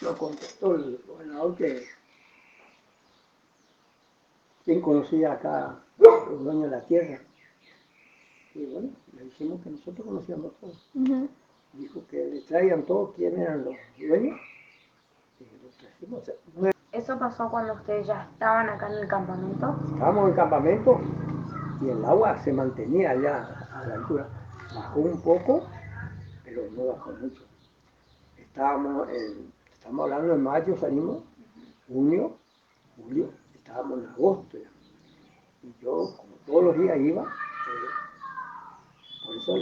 lo contestó el gobernador que quien conocía acá los dueños de la tierra. Y bueno, le dijimos que nosotros conocíamos todo. Dijo que le traigan todo quién eran los dueños. Y lo trajimos. ¿Eso pasó cuando ustedes ya estaban acá en el campamento? Estábamos en el campamento y el agua se mantenía allá a la altura. Bajó un poco, pero no bajó mucho. Estamos hablando de mayo, salimos, junio, julio, estábamos en agosto ya. Y yo, como todos los días iba, por eso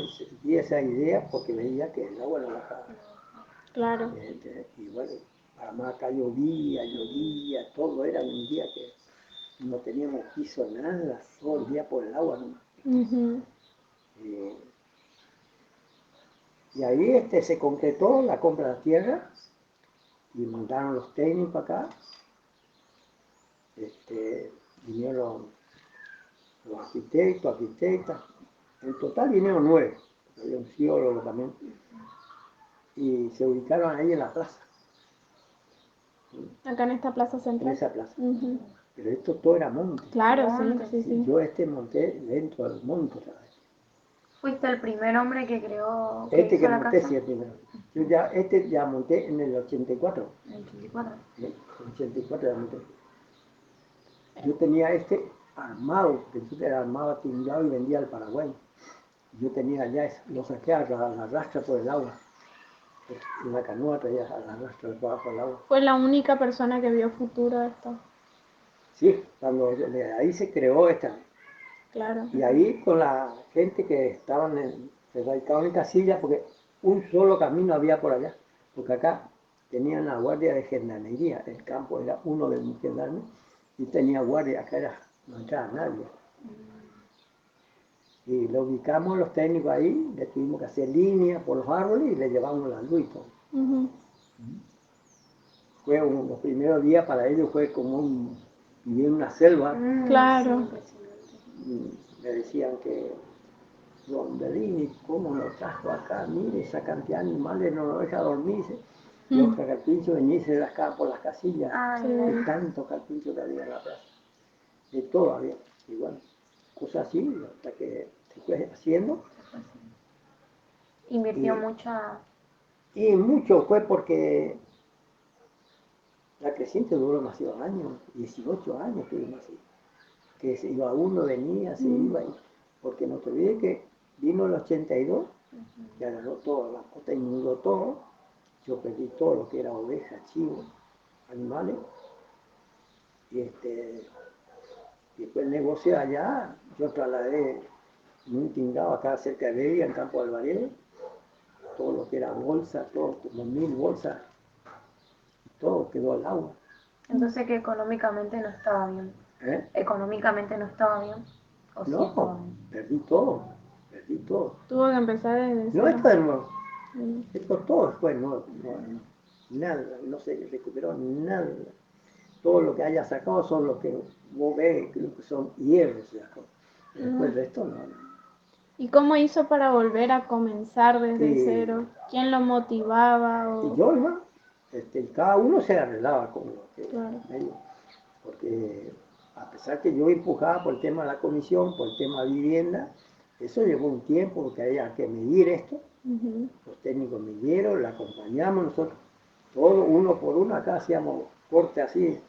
di esa idea, porque veía que el agua no bajaba. Claro. Y bueno, además acá llovía, todo era un día que no teníamos piso nada, todo el día por el agua nomás. Y ahí se concretó la compra de la tierra y mandaron los técnicos acá. Vinieron los arquitectas. En total vinieron 9, había un geólogo también. Y se ubicaron ahí en la plaza. Acá en esta plaza central. En esa plaza. Pero esto todo era monte. Claro, sí. Yo monté dentro del monte otra vez. ¿Fuiste el primer hombre que creó, que hizo Que la monté, casa? sí, el primero. Yo ya monté en el 84. ¿En el 84? En el 84 ya monté. Yo tenía armado, pensé que era armado, timbrado y vendía al Paraguay. Yo tenía ya, lo saqué a la rastra por el agua. En la canoa traía a la rastra por el agua. ¿Fue la única persona que vio futuro esto? Sí, cuando ahí se creó esta. Claro. Y ahí con la gente que estaban en Casilla, porque un solo camino había por allá. Porque acá tenían la guardia de gendarmería, el campo era uno de los gendarmes, y tenía guardia, acá no entraba nadie. Y lo ubicamos los técnicos ahí, le tuvimos que hacer línea por los árboles y le llevamos la luz y todo. Fue los primeros días para ellos fue como vivir en una selva. Claro. Me decían que don Bellini, ¿cómo lo trajo acá? Mire, esa cantidad de animales no lo deja dormirse. Los carpinchos venían y se rascaban por las casillas. De tanto carpincho que había en la plaza. De todo había. Igual, cosas así, hasta que se fue haciendo. Invirtió mucha... Y mucho fue porque la creciente duró demasiados años, 18 años tuvimos así. Que se iba uno, venía, se iba, porque no te olvides que vino el 82, que agarró todo, la costa inundó todo, yo perdí todo lo que era ovejas, chivos, animales, y después el negocio allá, yo trasladé en un tingado acá cerca de Bedia, en Campo del Varela, todo lo que era bolsa, todo, como 1000 bolsas, todo quedó al agua. Entonces que económicamente no estaba bien. Económicamente no estaba bien. ¿O sí estaba bien? Perdí todo. Tuvo que empezar desde No, cero. esto de nuevo. Esto todo fue nuevo. Nada, no se recuperó nada. Todo lo que haya sacado son los que vos ves, creo que son hierros. Después el resto no. ¿Y cómo hizo para volver a comenzar desde cero? ¿Quién lo motivaba? Y yo, ¿no? Cada uno se arreglaba con lo que medio, porque a pesar que yo empujaba por el tema de la comisión, por el tema de vivienda, eso llevó un tiempo porque había que medir esto. Los técnicos midieron, la acompañamos nosotros, todo uno por uno, acá hacíamos corte así,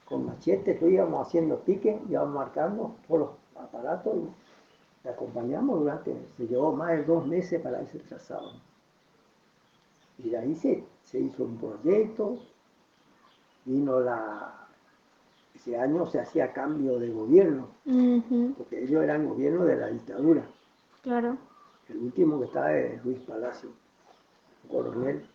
con machete, íbamos haciendo piques, íbamos marcando todos los aparatos y la acompañamos se llevó más de 2 meses para ese trazado. Y de ahí se hizo un proyecto, ese año se hacía cambio de gobierno, porque ellos eran gobierno de la dictadura. Claro. El último que estaba es Luis Palacio, coronel.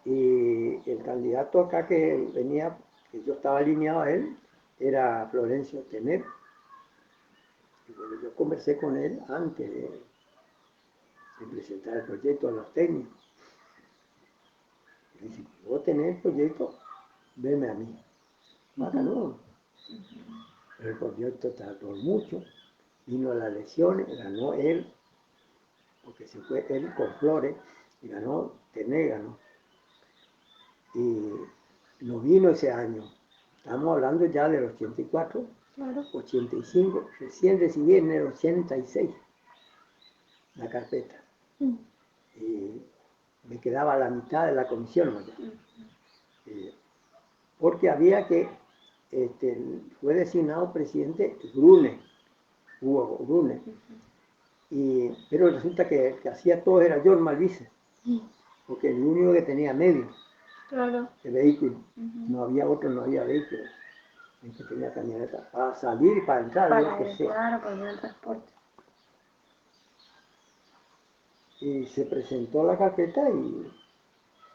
Y el candidato acá que venía, que yo estaba alineado a él, era Florencio Temer. Y bueno, yo conversé con él antes de presentar el proyecto a los técnicos. Y dice, vos tenés el proyecto, veme a mí. Bacano. Pero el proyecto tardó mucho, vino a las elecciones, ganó él, porque se fue él con Flores, y ganó Temer, ganó. y no vino ese año. Estamos hablando ya del 84, Claro. 85, recién recibí en el 86 la carpeta. Y me quedaba la mitad de la comisión, ¿no? Porque había que, fue designado presidente Brune, Hugo Brune, pero resulta que el que hacía todo era John Malvice, porque el único que tenía medio de vehículo, no había otro, no había vehículo, el que tenía camioneta, para salir y para entrar, para entrar, para el transporte. Y se presentó la carpeta y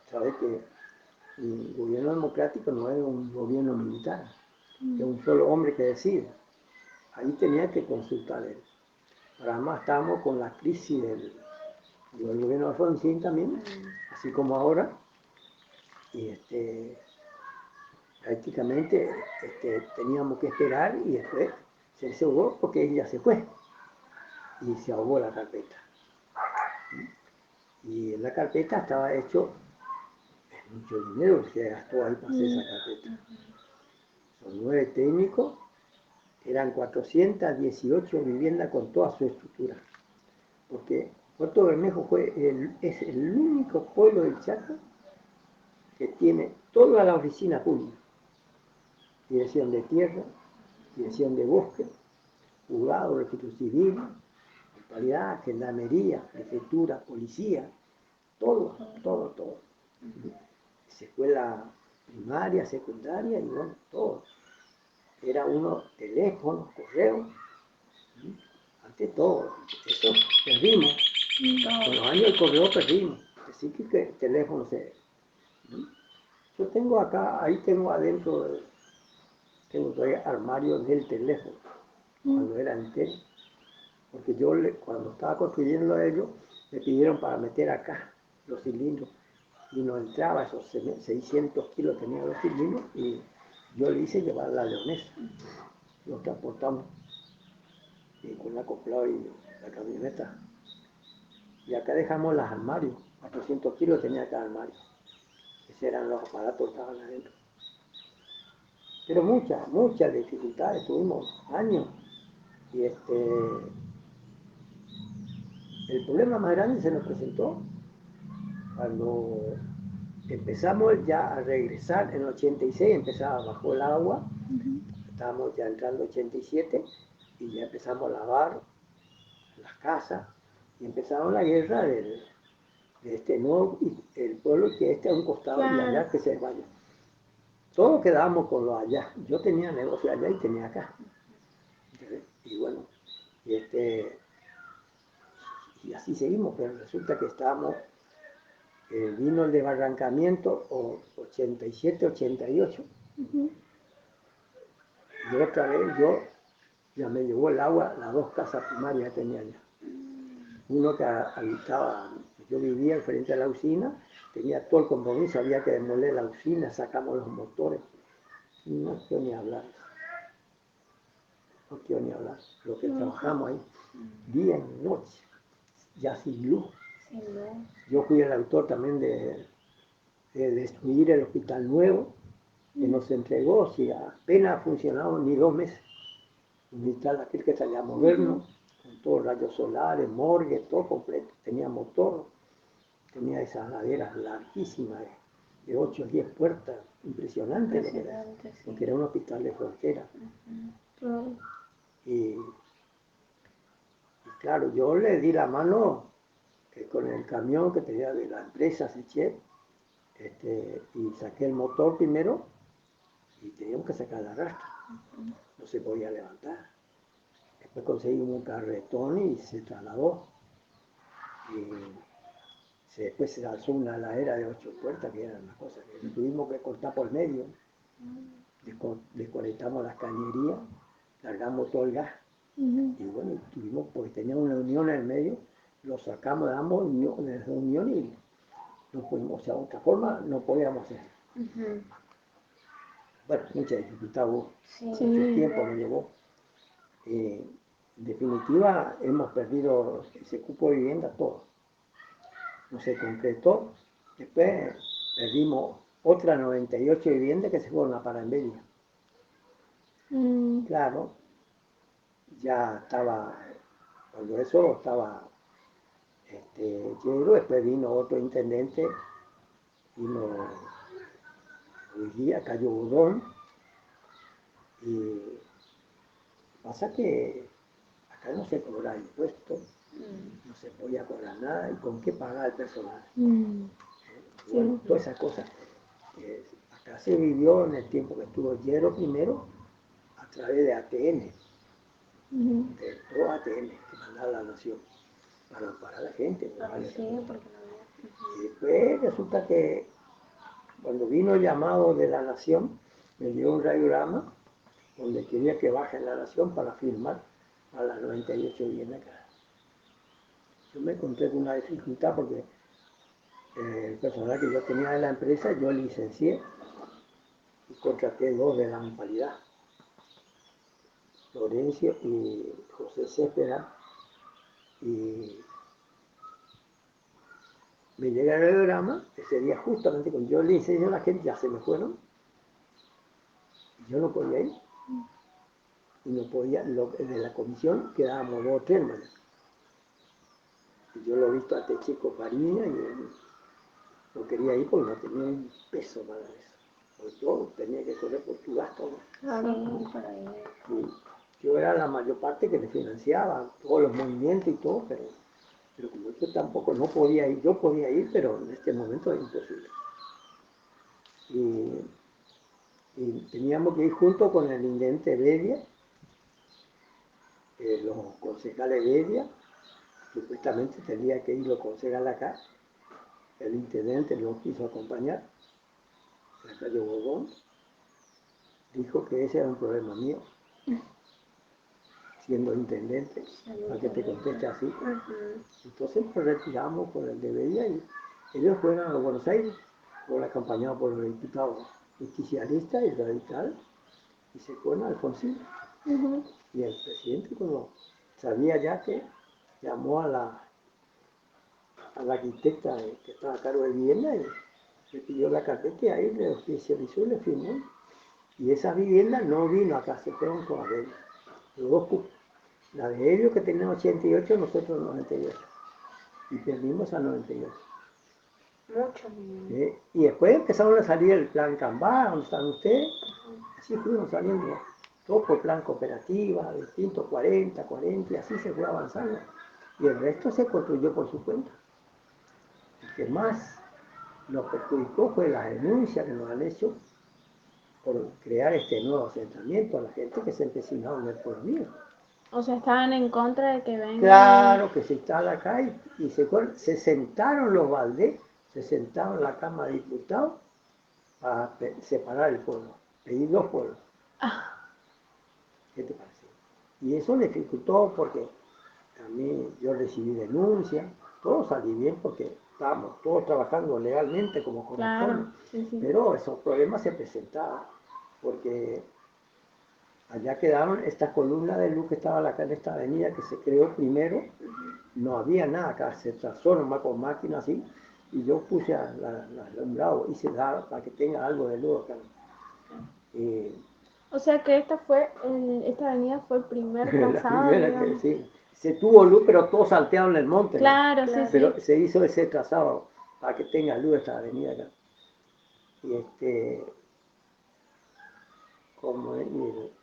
sabes que el gobierno democrático no es un gobierno militar, es un solo hombre que decide. Ahí tenía que consultar él. Pero además estábamos con la crisis del gobierno de Alfonsín también, así como ahora. Y prácticamente teníamos que esperar y después se ahogó porque ella se fue y se ahogó la carpeta. Y en la carpeta estaba hecho mucho dinero que se gastó ahí para hacer esa carpeta. Son 9 técnicos, eran 418 viviendas con toda su estructura. Porque Puerto Bermejo es el único pueblo del Chaco que tiene toda la oficina pública. Dirección de tierra, dirección de bosque, juzgado, registro civil, municipalidad, gendarmería, prefectura, policía, todo. Escuela primaria, secundaria y bueno, todo. Era uno, teléfono, correo, ante todo. Eso perdimos. Con los años del correo perdimos. Así que el teléfono Yo tengo acá, ahí tengo adentro, tengo todavía armarios del teléfono, cuando era entero. Porque yo, cuando estaba construyendo ellos, me pidieron para meter acá los cilindros. Y no entraba, esos 600 kilos tenían los cilindros, y yo le hice llevar la leonesa. Los transportamos con la acoplado y la camioneta. Y acá dejamos los armarios, 400 kilos tenía cada armario. Esos eran los aparatos que estaban adentro. Pero muchas dificultades, tuvimos años. Y el problema más grande se nos presentó cuando empezamos ya a regresar. En el 86 bajó el agua, estábamos ya entrando en 87 y ya empezamos a lavar las casas y empezamos la guerra de nuevo, el pueblo que a un costado y allá que se vaya. Todos quedábamos con lo allá. Yo tenía negocio allá y tenía acá. Y bueno, y así seguimos, pero resulta que estábamos, vino el desbarrancamiento 87, 88. Y otra vez ya me llevó el agua, las 2 casas primarias que tenía allá. Uno que habitaba, yo vivía enfrente de la usina, tenía todo el compromiso, había que demoler la usina, sacamos los motores. No quiero ni hablar. Lo que trabajamos ahí, día y noche, ya sin luz. Yo fui el autor también de destruir el hospital nuevo, que nos entregó, si apenas funcionaron ni 2 meses. Un hospital aquel que salía moderno, con todos rayos solares, morgue, todo completo. Tenía motor, tenía esas laderas larguísimas de 8 o 10 puertas, impresionante, porque era un hospital de frontera. Y claro, yo le di la mano con el camión que tenía de la empresa Sechet, y saqué el motor primero y teníamos que sacar la rastra. No se podía levantar. Después conseguimos un carretón y se trasladó. Y después se alzó una ladera de 8 puertas, que era una cosa que tuvimos que cortar por medio. Desconectamos las cañerías, largamos todo el gas. Y bueno, tuvimos, porque tenía una unión en el medio, lo sacamos de ambos uniones y no pudimos, o sea, de otra forma no podíamos hacer. Bueno, mucha dificultad hubo, mucho tiempo me llevó. En definitiva, hemos perdido ese cupo de vivienda todo. No se concretó. Después perdimos otras 98 viviendas que se fueron a Parambella. Claro, ya estaba, cuando eso estaba lleno, después vino otro intendente, vino Luis Díaz, Cayo Bodón, y pasa que acá no se cobra impuestos, no se podía cobrar nada, y con qué pagar el personal. Bueno, todas esas cosas. Acá se vivió en el tiempo que estuvo Yero primero, a través de ATN, de todo ATN que mandaba la nación, para la gente. Y después resulta que cuando vino el llamado de la nación, me dio un radiograma donde quería que baje la nación para firmar a las 98 viviendas acá. Yo me encontré con una dificultad porque el personal que yo tenía en la empresa, yo licencié y contraté dos de la municipalidad, Florencio y José Céspedes, y me llega el radiograma, ese día justamente cuando yo licencié a la gente, ya se me fueron, y yo no podía ir, y no podía, de la comisión quedábamos 2 o 3 hermanos. Y yo lo he visto a este chico Fariña y él no quería ir porque no tenía un peso para eso. Porque yo tenía que correr por tu gasto, ¿no? Sí, para ir. Yo era la mayor parte que le financiaba todos los movimientos y todo, pero como yo tampoco no podía ir, yo podía ir, pero en este momento es imposible. Y teníamos que ir junto con el intendente Bedia, los concejales Bedia, supuestamente tenía que ir los concejales acá, el intendente no quiso acompañar, la calle Bobón, dijo que ese era un problema mío, siendo intendente, para que te conteste así. Entonces nos retiramos con el de Bedia y ellos fueron a Buenos Aires, fueron acompañados por los diputados justicialistas y radicales, y se fueron a Alfonsín. Y el presidente, cuando sabía ya que llamó a la arquitecta que estaba a cargo de vivienda y le pidió la carpeta y ahí le oficializó y le firmó. Y esa vivienda no vino acá, se fueron con la los dos cupos. La de ellos que tenían 88, nosotros 98. Y perdimos a 98. Mucho. Y después empezaron a salir el plan Cambá, donde están ustedes. Así fuimos saliendo, todo por plan cooperativa, distintos 40, 40, y así se fue avanzando. Y el resto se construyó por su cuenta. El que más nos perjudicó fue la denuncia que nos han hecho por crear este nuevo asentamiento a la gente que se empecinaba en el pueblo mío. O sea, estaban en contra de que vengan. Claro que se instala acá y se sentaron los Valdés, se sentaron en la Cámara de Diputados para separar el pueblo, pedir 2 pueblos. ¿Qué te parece? Y eso le dificultó porque a mí yo recibí denuncias, todo salió bien porque estábamos todos trabajando legalmente como corresponde, claro, sí. Pero esos problemas se presentaban porque allá quedaron estas columnas de luz que estaban acá en esta avenida que se creó primero, no había nada acá, se trazó nomás con máquinas así, y yo puse alumbrado, hice para que tenga algo de luz acá. O sea que esta avenida fue el primer trazado. La primera que sí. Se tuvo luz, pero todo salteado en el monte. Claro, ¿no? sí. Pero se hizo ese trazado para que tenga luz esta avenida acá. Y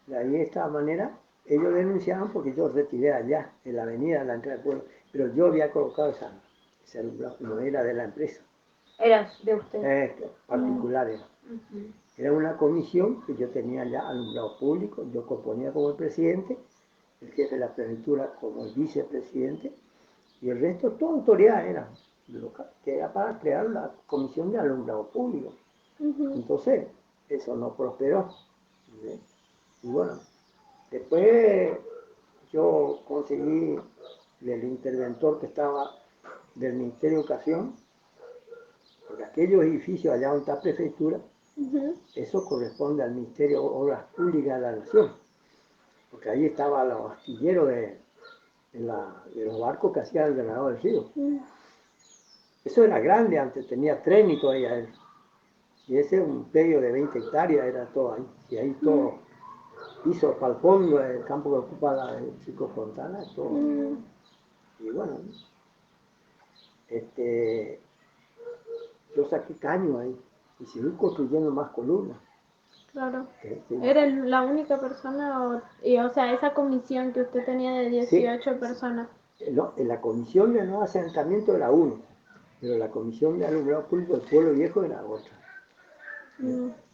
de ahí de esta manera, ellos denunciaban porque yo retiré allá, en la avenida, en la entrada del pueblo, pero yo había colocado ese alumbrado, no era de la empresa. Era de usted. Particular era. Era una comisión que yo tenía ya alumbrado público, yo componía como el presidente, el jefe de la prefectura como el vicepresidente, y el resto, toda autoridad era local, que era para crear la comisión de alumbrado público. Entonces, eso no prosperó. Y bueno, después yo conseguí del interventor que estaba del Ministerio de Educación, porque aquellos edificios allá donde está la prefectura, eso corresponde al Ministerio de Obras Públicas de la Nación, porque ahí estaban los astilleros de los barcos que hacían el drenado del río. Eso era grande antes, tenía tren y todavía él. Y ese es un predio de 20 hectáreas, era todo ahí. Y ahí todo, piso para el fondo, el campo que ocupa el Chico Fontana, todo. Y bueno, yo saqué caño ahí y seguí construyendo más columnas. Claro. ¿Era la única persona? O sea, esa comisión que usted tenía de 18 personas. No, en la comisión de nuevo asentamiento era uno, pero la comisión de alumbrado público del pueblo viejo era otra.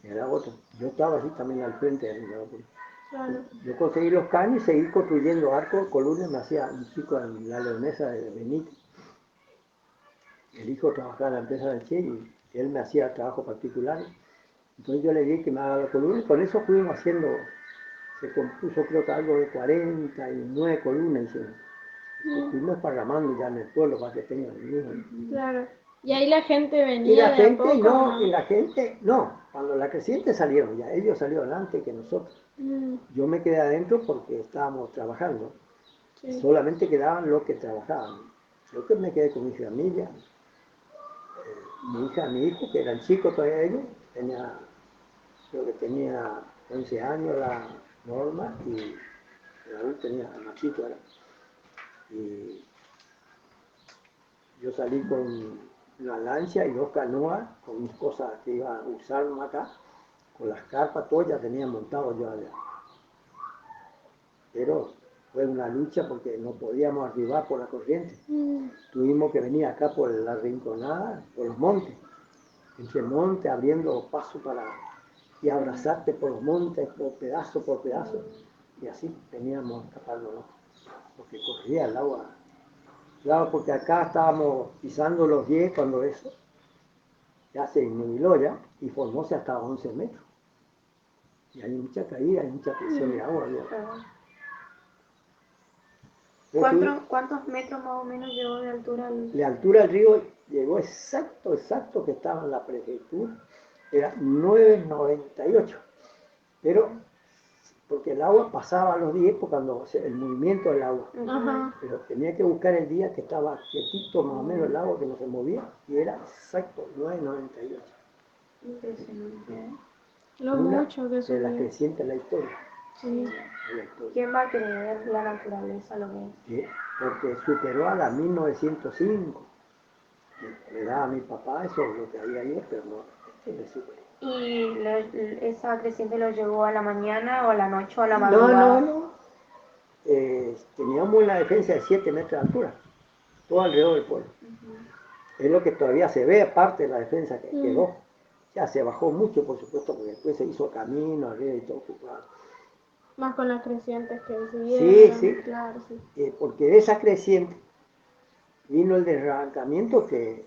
Era otra. Yo estaba así también al frente del alumbrado público. Claro. Yo conseguí los caños y seguí construyendo arcos, columnas, me hacía un chico en la leonesa de Benítez. El hijo trabajaba en la empresa del Che y él me hacía trabajo particular. Entonces yo le dije que me haga la columna y con eso fuimos haciendo, se compuso creo que algo de 49 columnas hicimos. Fuimos parramando ya en el pueblo para que tengan el mismo. Claro. Y ahí la gente venía y la de gente, a poco, no, y la gente, no, cuando la creciente salieron ya, ellos salieron antes que nosotros. Yo me quedé adentro porque estábamos trabajando. Sí. Solamente quedaban los que trabajaban. Yo que me quedé con mi familia, mi hija, mi hijo, que eran chicos todavía ellos, creo que tenía 11 años la Norma y Raúl tenía, Machito era. Y yo salí con una lancha y 2 canoas con mis cosas que iba a usar acá, con las carpas, todo ya tenía montado yo allá. Pero fue una lucha porque no podíamos arribar por la corriente. Tuvimos que venir acá por la rinconada, por los montes. Entre montes, abriendo paso y abrazarte por los montes, por pedazo, y así veníamos a escaparnos, porque corría el agua. Claro, porque acá estábamos pisando los 10 cuando eso ya se inundó ya y formóse hasta 11 metros. Y hay mucha caída, hay mucha presión de agua. ¿Cuántos metros más o menos llegó de altura? La altura del río llegó exacto que estaba en la prefectura, era 9,98, pero porque el agua pasaba a los 10 cuando el movimiento del agua, pero tenía que buscar el día que estaba quietito más o menos el agua que no se movía y era exacto 9,98. Impresionante. Lo mucho que de la creciente de la historia. Sí. ¿Quién va a creer la naturaleza lo que es? Sí, porque superó a la 1905. Le daba a mi papá eso lo que había ahí, pero no, le superó. ¿Y esa creciente lo llegó a la mañana o a la noche o a la madrugada? No. Teníamos una defensa de 7 metros de altura, todo alrededor del pueblo. Es lo que todavía se ve, aparte de la defensa que quedó. Ya se bajó mucho, por supuesto, porque después se hizo camino arriba y todo ocupado. Más con las crecientes que subieron. Sí. Claro, sí. Porque de esa creciente vino el derrancamiento que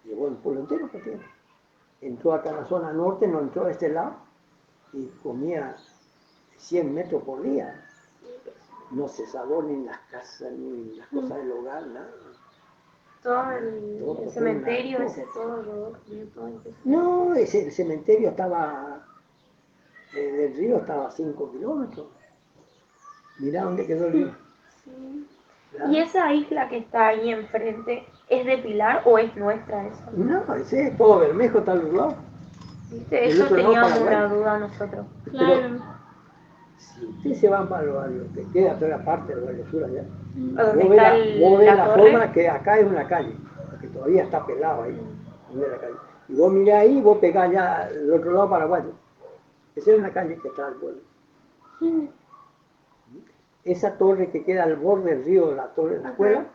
llevó el pueblo entero. Entró acá en la zona norte, no entró a este lado y comía 100 metros por día. No se salvó ni las casas, ni las cosas del hogar, nada. Todo el cementerio, todo. No, el cementerio estaba, del río estaba a 5 kilómetros. Mirá dónde quedó el río. Sí. ¿Y esa isla que está ahí enfrente es de Pilar o es nuestra esa? No, ese es todo Bermejo, está al lado. ¿Viste? Eso teníamos una duda nosotros. Claro. Pero, si ustedes se van para lo que queda toda la parte del Valle Sur allá, vos ves la forma que acá es una calle, que todavía está pelado ahí, la calle. Y vos mirás ahí, vos pegás ya del otro lado paraguayo. Esa es una calle que está al pueblo. Esa torre que queda al borde del río, la torre de la escuela,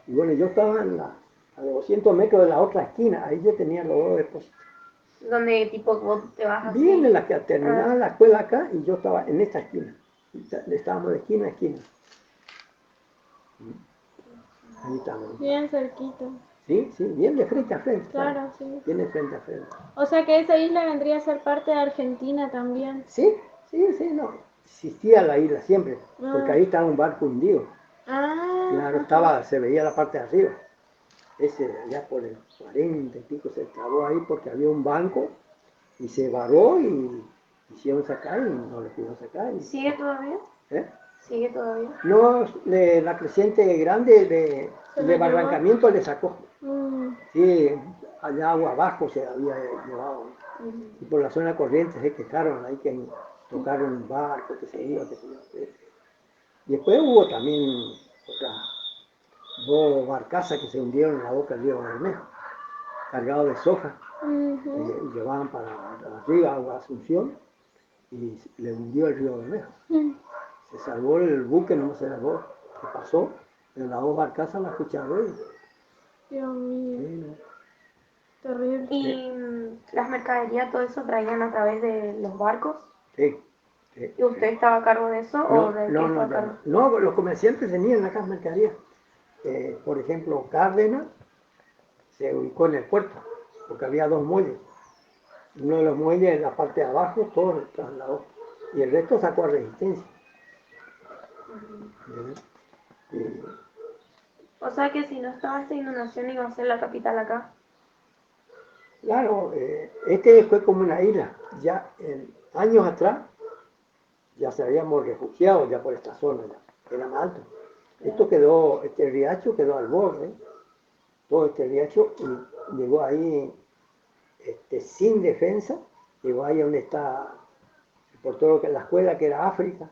y bueno, yo estaba a 200 metros de la otra esquina, ahí yo tenía los 2 depósitos. ¿Donde tipo vos te vas así? Bien en la que terminaba la escuela acá y yo estaba en esta esquina. Estábamos de esquina a esquina. Ahí estamos. Bien cerquita. Sí, bien de frente a frente. Claro, sí. Bien de frente a frente. O sea que esa isla vendría a ser parte de Argentina también. Sí, no. Existía la isla siempre, porque ahí estaba un barco hundido. Claro, se veía la parte de arriba. Ese allá por el 40 y pico se trabó ahí porque había un banco y se varó y quisieron sacar y no lo pudieron sacar. ¿Sigue todavía? ¿Sigue todavía? No, la creciente grande de barrancamiento le sacó. Sí, allá agua abajo se había llevado. Y por la zona corriente se quejaron, ahí que tocaron un barco, que se iba, que se iba. Y después hubo también otras 2 barcazas que se hundieron en la boca del río Bermejo, cargados de soja, que llevaban para arriba a Asunción, y le hundió el río Bermejo. Se salvó el buque, no se salvó, que pasó, pero las 2 barcazas las escucharon. Dios mío. Sí, ¿no? Terrible. ¿Y las mercaderías, todo eso traían a través de los barcos? Sí. ¿Y usted estaba a cargo de eso o de qué estaba a cargo? No, los comerciantes tenían acá mercaderías. Por ejemplo, Cárdenas se ubicó en el puerto, porque había 2 muelles. Uno de los muelles en la parte de abajo, todo lo trasladó. Y el resto sacó a Resistencia. O sea que si no estaba esta inundación iba a ser la capital acá. Claro, este fue como una isla. Ya años atrás ya se habíamos refugiado ya por esta zona, ya, era más alto. Esto quedó, este riacho quedó al borde, todo este riacho, y llegó ahí sin defensa, llegó ahí donde está, por todo lo que la escuela que era África,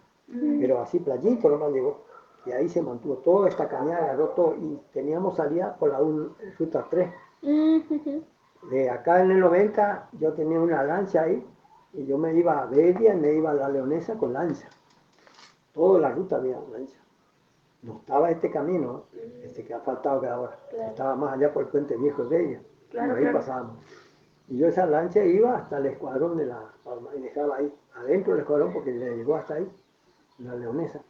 pero así playito nomás llegó. Y ahí se mantuvo toda esta cañada, agarró todo, y teníamos salida por la ruta 3. De acá en el 90 yo tenía una lancha ahí, y yo me iba a Bedia, me iba a la Leonesa con lancha. Toda la ruta había lancha. No estaba este camino, que ha faltado que ahora. Claro. Estaba más allá por el puente viejo de ella. Claro, ahí pasábamos. Y yo esa lancha iba hasta el escuadrón de la Palma y dejaba ahí, adentro del escuadrón, porque le llegó hasta ahí, la Leonesa.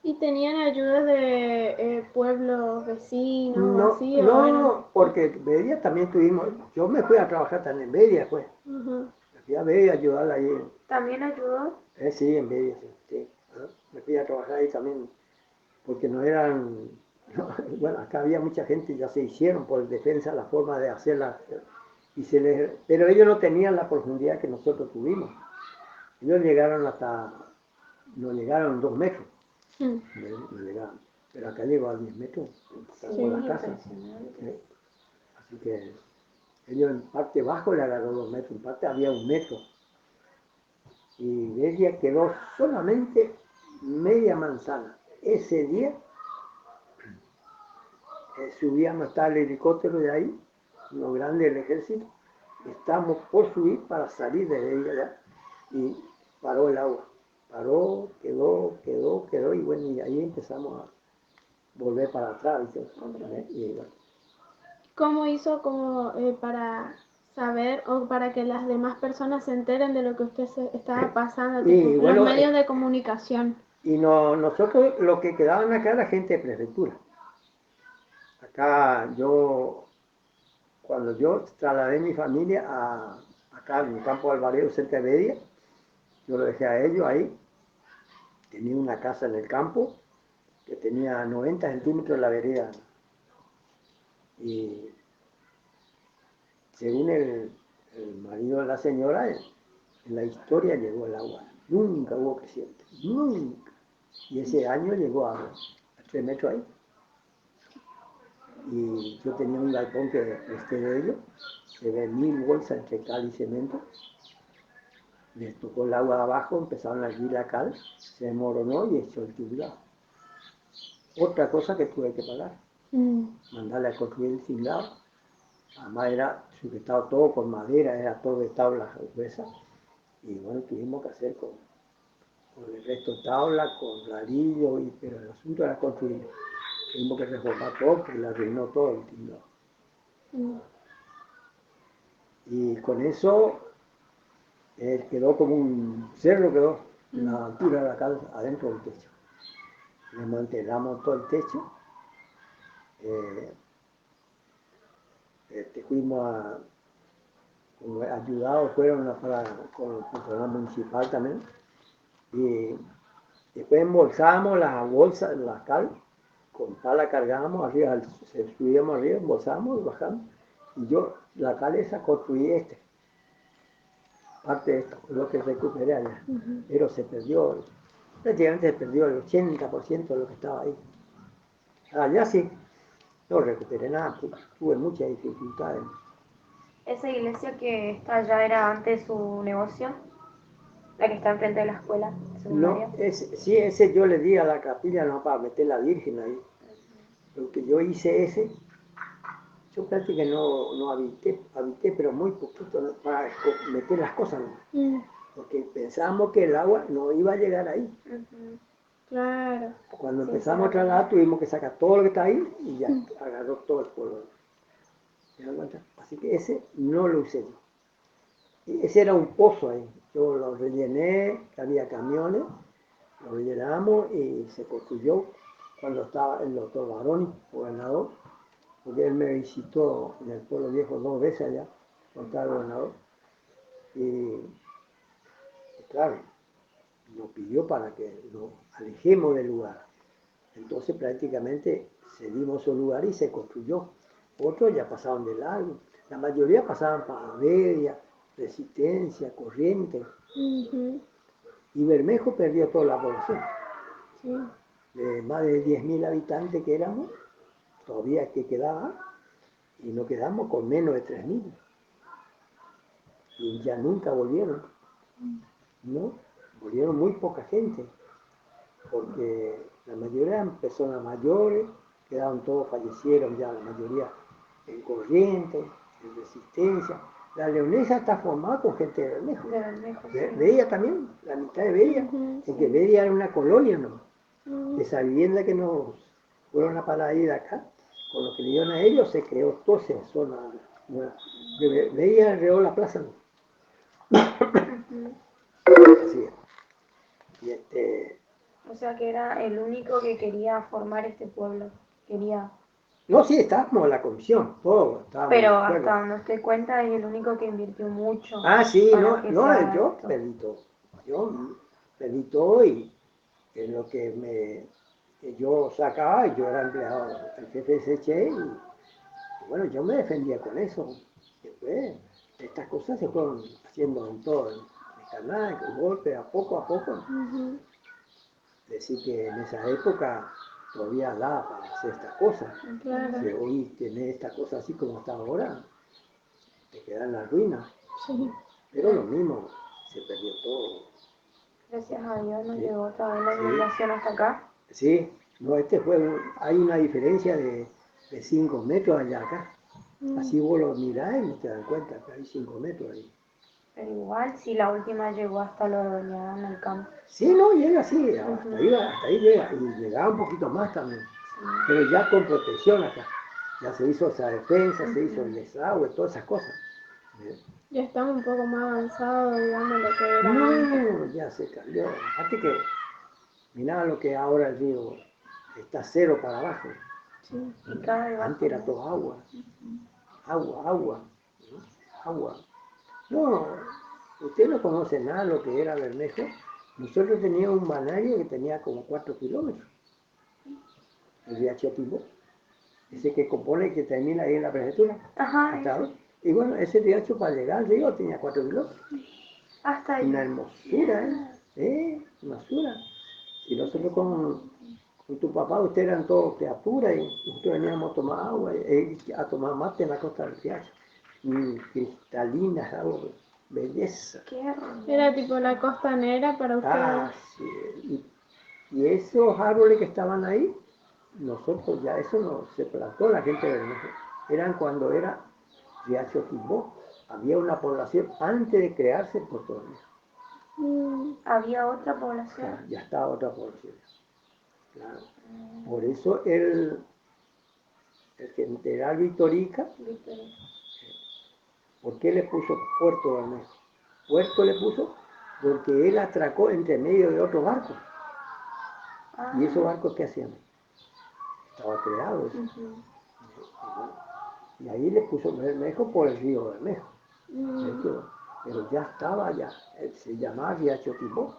¿Y tenían ayuda de pueblos vecinos? No, así, no, porque Bedia también tuvimos, yo me fui a trabajar también en Bedia después. Me fui a Bedia a ayudar ahí. ¿También ayudó? Sí, en Bedia, sí. Me fui a trabajar ahí también, porque no eran, bueno, acá había mucha gente, ya se hicieron por defensa la forma de hacerla, pero ellos no tenían la profundidad que nosotros tuvimos. Ellos no llegaron 2 metros, no llegaron, pero acá llegó a 10 metros, por la casa. Así que ellos en parte bajo le agarró 2 metros, en parte había 1 metro. Y Bedia quedó solamente media manzana. Ese día subíamos hasta el helicóptero de ahí, lo grande del ejército, estamos por subir para salir de ella y paró el agua. Paró, quedó, y bueno, y ahí empezamos a volver para atrás. Y bueno. ¿Cómo hizo para saber o para que las demás personas se enteren de lo que usted estaba pasando, tipo, bueno, los medios de comunicación? Y nosotros lo que quedaban acá era gente de prefectura. Acá cuando yo trasladé mi familia acá en el campo de Alvarado, cerca de Bedia, yo lo dejé a ellos ahí. Tenía una casa en el campo que tenía 90 centímetros de la vereda. Y según el marido de la señora, en la historia llegó el agua. Nunca hubo creciente, nunca. Y ese año llegó a 3 metros ahí. Y yo tenía un galpón que presté de ellos, se ve 1000 bolsas entre cal y cemento. Les tocó el agua de abajo, empezaron a hervir la cal, se desmoronó y echó el tinglado. Otra cosa que tuve que pagar, mandarle a construir el tinglado. Además era sujetado todo con madera, era todo de tablas gruesas. Y bueno, tuvimos que hacer con el resto de tabla, con ladrillo, pero el asunto era construir. Tuvimos que reformar todo porque le arruinó todo el tinglado. Y con eso quedó como un cerro, quedó en la altura de la casa, adentro del techo. Desmantelamos todo el techo. Fuimos ayudados, fueron con el personal municipal también. Y después embolsábamos las bolsas, la cal, con pala cargábamos arriba, subíamos arriba, embolsábamos y bajamos. Y yo, la cal esa, construí parte de esto, lo que recuperé allá. Pero se perdió, prácticamente se perdió el 80% de lo que estaba ahí. Allá sí, no recuperé nada, tuve muchas dificultades. ¿Esa iglesia que está allá era antes su negocio? ¿La que está enfrente de la escuela secundaria? No, sí, ese yo le di a la capilla no para meter la Virgen ahí. Lo que yo hice ese, yo prácticamente no habité, pero muy poquito, ¿no? Para meter las cosas, ¿no? Porque pensábamos que el agua no iba a llegar ahí. Claro. Cuando empezamos a trasladar tuvimos que sacar todo lo que está ahí y ya agarró todo el pueblo. ¿Me dan cuenta? Así que ese no lo usé yo. Y ese era un pozo ahí. Yo lo rellené, había camiones, lo rellenamos y se construyó cuando estaba el doctor Baroni, gobernador, porque él me visitó en el pueblo viejo 2 veces allá, cuando estaba el gobernador. Y claro, nos pidió para que nos alejemos del lugar. Entonces prácticamente cedimos su lugar y se construyó. Otros ya pasaban de largo. La mayoría pasaban para Bedia, Resistencia, Corrientes. Y Bermejo perdió toda la población. De más de 10.000 habitantes que éramos, todavía que quedaba, y nos quedamos con menos de 3.000. Y ya nunca volvieron. ¿No? Volvieron muy poca gente, porque la mayoría eran personas mayores, quedaron todos, fallecieron ya la mayoría en Corrientes, en Resistencia. La Leonesa está formada con gente de Bermejo. Bedia también, la mitad de Bedia, porque Bedia era una colonia, ¿no? Esa vivienda que nos fueron a parar ahí de acá, con lo que le dieron a ellos, se creó toda esa zona. Bedia alrededor de la plaza, ¿no? Así es. Y O sea que era el único que quería formar este pueblo. Quería. No, sí, estábamos en la comisión, todos estábamos. Pero hasta donde usted cuenta es el único que invirtió mucho. Sí, yo perdí todo y en lo que yo sacaba, yo era empleado del jefe de Seche y bueno, yo me defendía con eso. Después, estas cosas se fueron haciendo en todo el canal, con golpe, a poco. Decir que en esa época todavía daba para hacer estas cosas. Claro. Si hoy tenés estas cosas así como está ahora, te queda en la ruina. Sí. Pero lo mismo, se perdió todo. Gracias a Dios no llegó otra vez la inundación hasta acá. Sí, no, hay una diferencia de 5 metros allá acá. Así vos lo mirás y no te das cuenta que hay 5 metros ahí. Pero igual, si la última llegó hasta lo de Doña Ana, el campo. Sí, no, llega así, hasta ahí llega, y llegaba un poquito más también. Pero ya con protección acá. Ya se hizo esa defensa, se hizo el desagüe, todas esas cosas. Ya estamos un poco más avanzados, digamos, lo que era. No, ya se cambió. Aparte que, mirá lo que ahora el río está 0 para abajo. Sí. Y cada vez antes era todo agua. Agua. No, usted no conoce nada de lo que era Bermejo. Nosotros teníamos un balneario que tenía como 4 kilómetros. El riacho Timbo. Ese que compone, que termina ahí en la prefectura. Y bueno, ese riacho para llegar al río tenía 4 kilómetros. Hasta ahí. Una hermosura, una hermosura. Y nosotros con tu papá, ustedes eran todos criaturas y nosotros veníamos a tomar agua, a tomar mate en la costa del riacho. Cristalinas, algo, belleza. Era tipo la costanera para ustedes. Sí. Y esos árboles que estaban ahí, nosotros ya eso no se plantó la gente de Bermejo. Eran cuando era Riacho Timbó. Había una población antes de crearse Puerto Bermejo. Había otra población. Ya estaba otra población. Claro. Por eso el general Victorica, ¿por qué le puso Puerto Bermejo? Puerto le puso porque él atracó entre medio de otros barcos. ¿Y esos barcos qué hacían? Estaba creado eso. Y ahí le puso Bermejo por el río Bermejo. Pero ya estaba, se llamaba Riacho Timbó.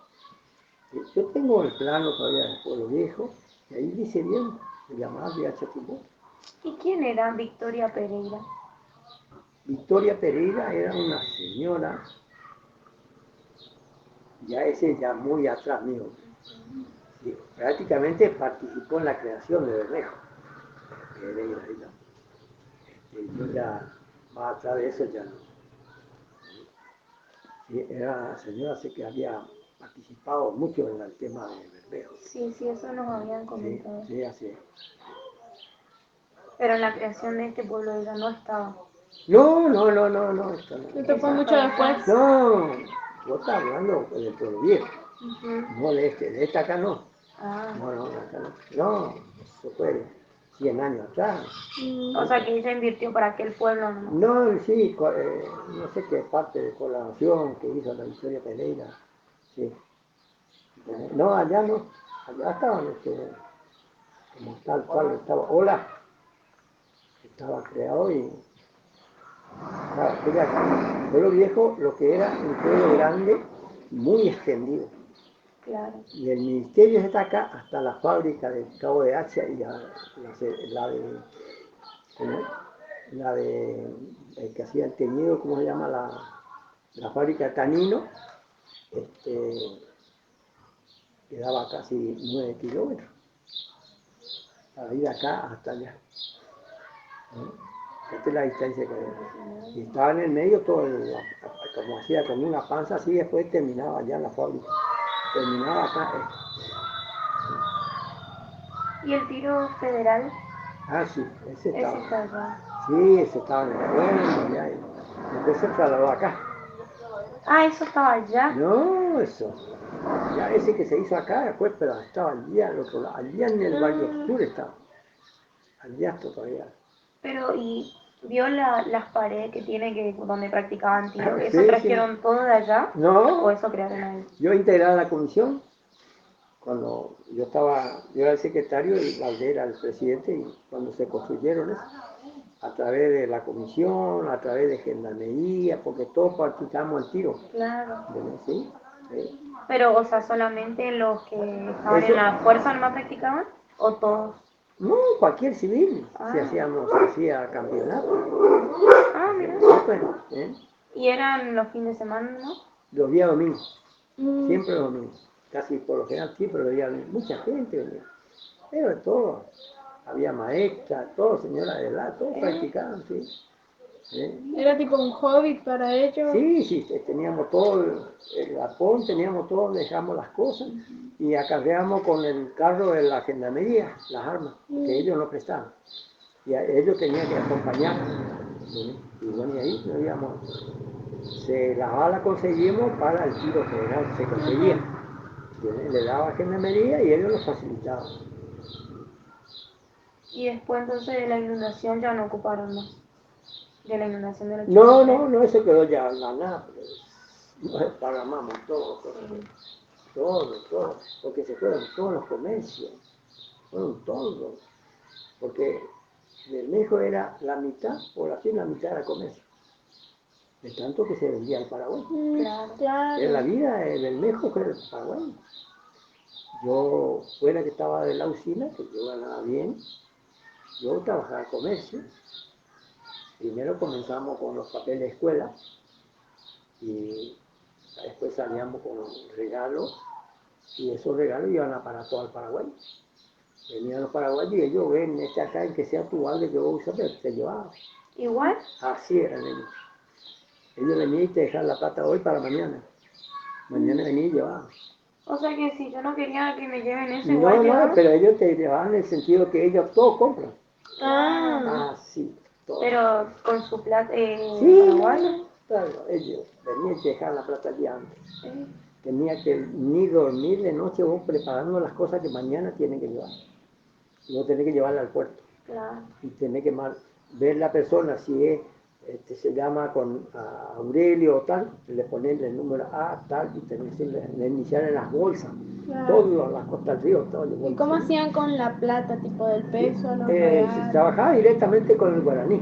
Yo tengo el plano todavía del pueblo viejo, y ahí dice bien, se llamaba Riacho Timbó. ¿Y quién era Victoria Pereira? Victoria Pereira era una señora, ya muy atrás mío, y prácticamente participó en la creación de Bermejo. Pereira, yo ya más atrás de eso ya no. Sí, era la señora así que había participado mucho en el tema de Bermejo. Sí, eso nos habían comentado. Sí, así es. Pero en la creación de este pueblo ella no estaba. No. ¿Esto fue mucho después? No, vos estás hablando del pueblo viejo. No de este. De esta acá no. No, acá no. No, eso fue 100 años atrás. O sea que ella invirtió para aquel pueblo, ¿no? No, sí, no sé qué parte de colaboración que hizo la Victoria Pereira. Sí. No, allá no. Allá estaban, como tal cual estaba. Hola. Estaba creado y el pueblo viejo, lo que era un pueblo grande, muy extendido. Claro. Y el ministerio está acá hasta la fábrica del Cabo de Hacha y la de el que hacía el teñido, ¿cómo se llama? La fábrica Tanino, quedaba casi 9 kilómetros. Para ir acá hasta allá. Esta es la distancia que había. Y estaba en el medio todo, como hacía como una panza así, después terminaba allá en la fábrica. Terminaba acá. ¿Y el tiro federal? Ah, sí, ese estaba. Ese está allá. Sí, ese estaba en el pueblo, allá. Después se trasladó acá. Ah, eso estaba allá. No, eso. Ya ese que se hizo acá después, pero estaba allá al otro lado. Allá en el Valle Sur estaba. Allá todavía. Pero, ¿y vio las paredes que tiene donde practicaban tiro? ¿Eso Sí, trajeron todo de allá? No. ¿O eso crearon ahí? Yo integraba la comisión. Cuando yo era el secretario y Valdés era el presidente, y cuando se construyeron eso, a través de la comisión, a través de gendarmería, porque todos practicamos el tiro. Claro. ¿Sí? Pero, o sea, ¿solamente los que estaban en la fuerza nomás practicaban? ¿O todos? No, cualquier civil, si hacía campeonato. Mira. ¿Y eran los fines de semana, no? Los días domingos, siempre los domingos. Casi por lo general sí, pero había mucha gente venía. Pero de todo. Había maestras, todos señoras de edad, todos practicaban, sí. ¿Era tipo un hobby para ellos? Sí, teníamos todo el arpón, teníamos todo, dejamos las cosas y acarreamos con el carro de la gendarmería las armas, que ellos no prestaban. Y ellos tenían que acompañar. Y bueno, y ahí nos íbamos. Las balas conseguimos para el tiro federal, se conseguía. Le daba gendarmería y ellos lo facilitaban. Y después entonces de la inundación ya no ocuparon más. De la inundación del 83. No, eso quedó ya en la nada. Nos desparramamos todo, todo, porque se fueron todos los comercios, fueron todos, porque Bermejo era la mitad población, la mitad era comercio, de tanto que se vendía al Paraguay. Claro. En la vida de Bermejo fue el Paraguay. Yo fuera que estaba de la usina, que yo ganaba bien, yo trabajaba en comercio. Primero comenzamos con los papeles de escuela y después salíamos con regalos y esos regalos iban a parar todo al Paraguay. Venían los paraguayos y ellos ven acá en que sea tu balde que vos usas, pero te llevaban. ¿Igual? Así eran ellos. Ellos venían y te dejaban la plata hoy para mañana. Mañana venían y llevaban. O sea que si yo no quería que me lleven eso, igual No, pero ellos te llevaban en el sentido que ellos todos compran. Sí, todo. Pero con su plata paraguayo. Claro, ellos venían y te dejaban la plata el día antes. Tenía que ni dormir de noche vos preparando las cosas que mañana tienen que llevar. Y vos tenés que llevarla al puerto. Claro. Y tenés que ver la persona, si es, se llama con Aurelio o tal, le ponen el número A, tal, y tenés que le iniciar en las bolsas. Claro. Todas las costas del río, todo. ¿Y cómo hacían con la plata, tipo del peso? Se trabajaba directamente con el guaraní.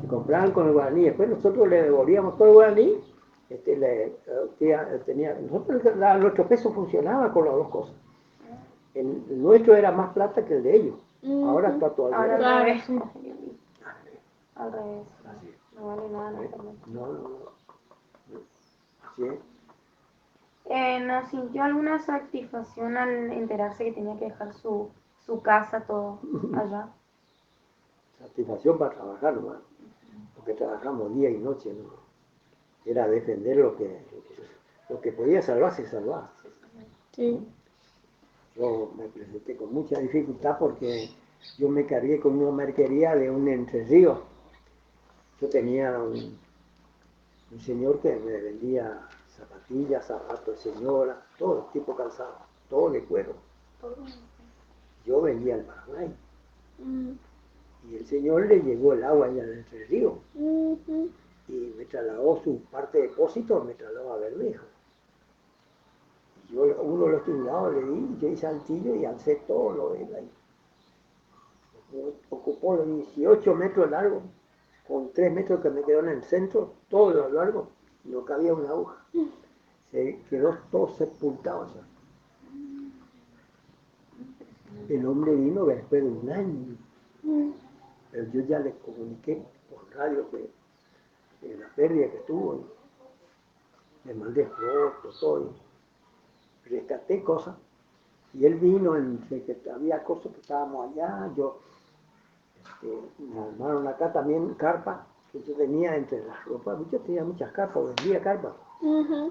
Se compraban con el guaraní. Después nosotros le devolvíamos todo el guaraní. Nuestro peso funcionaba con las dos cosas. El nuestro era más plata que el de ellos. Ahora está todo al revés. Al revés. No vale nada. No. Así es. ¿No sintió alguna satisfacción al enterarse que tenía que dejar su casa todo allá? Satisfacción para trabajar nomás. porque trabajamos día y noche, ¿no? Era defender lo que podía salvar, se salvaba. Sí. Yo me presenté con mucha dificultad porque yo me cargué con una merquería de un Entre Ríos. Yo tenía un señor que me vendía zapatillas, zapatos de señora, todo tipo calzado, todo de cuero. Yo vendía al Paraguay. Y el señor le llegó el agua allá en Entre Ríos. Y me trasladó su parte de depósito, me trasladó a Bermejo. Y yo uno de los tinglados le di, yo hice altillo y alcé todo lo de él ahí. Ocupó los 18 metros largos, con 3 metros que me quedó en el centro, todo lo largo, no cabía una aguja. Se quedó todo sepultado ya. El hombre vino después de un año, pero yo ya le comuniqué por radio que la pérdida que tuvo, le mandé fotos, todo, rescaté cosas, y él vino entre que había cosas que estábamos allá, me armaron acá también carpa, que yo tenía entre las ropas, yo tenía muchas carpas, vendía carpas,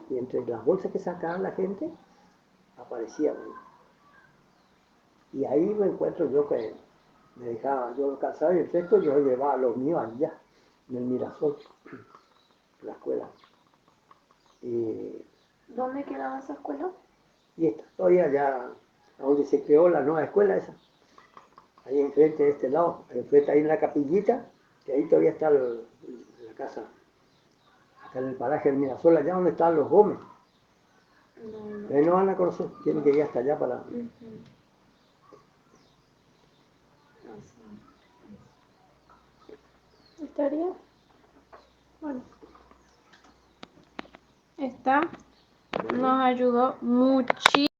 y entre las bolsas que sacaban la gente, aparecía. Y ahí me encuentro yo que me dejaba, yo calzaba y el resto yo llevaba los míos allá, en el Mirasol, la escuela. ¿Dónde quedaba esa escuela? Y está todavía allá, donde se creó la nueva escuela esa, ahí enfrente de este lado, enfrente ahí en la capillita, que ahí todavía está la casa, acá en el paraje del Mirasol, allá donde están los Gómez. Ustedes no van a conocer, tienen que ir hasta allá para... ¿Estaría? Bueno. Esta nos ayudó muchísimo.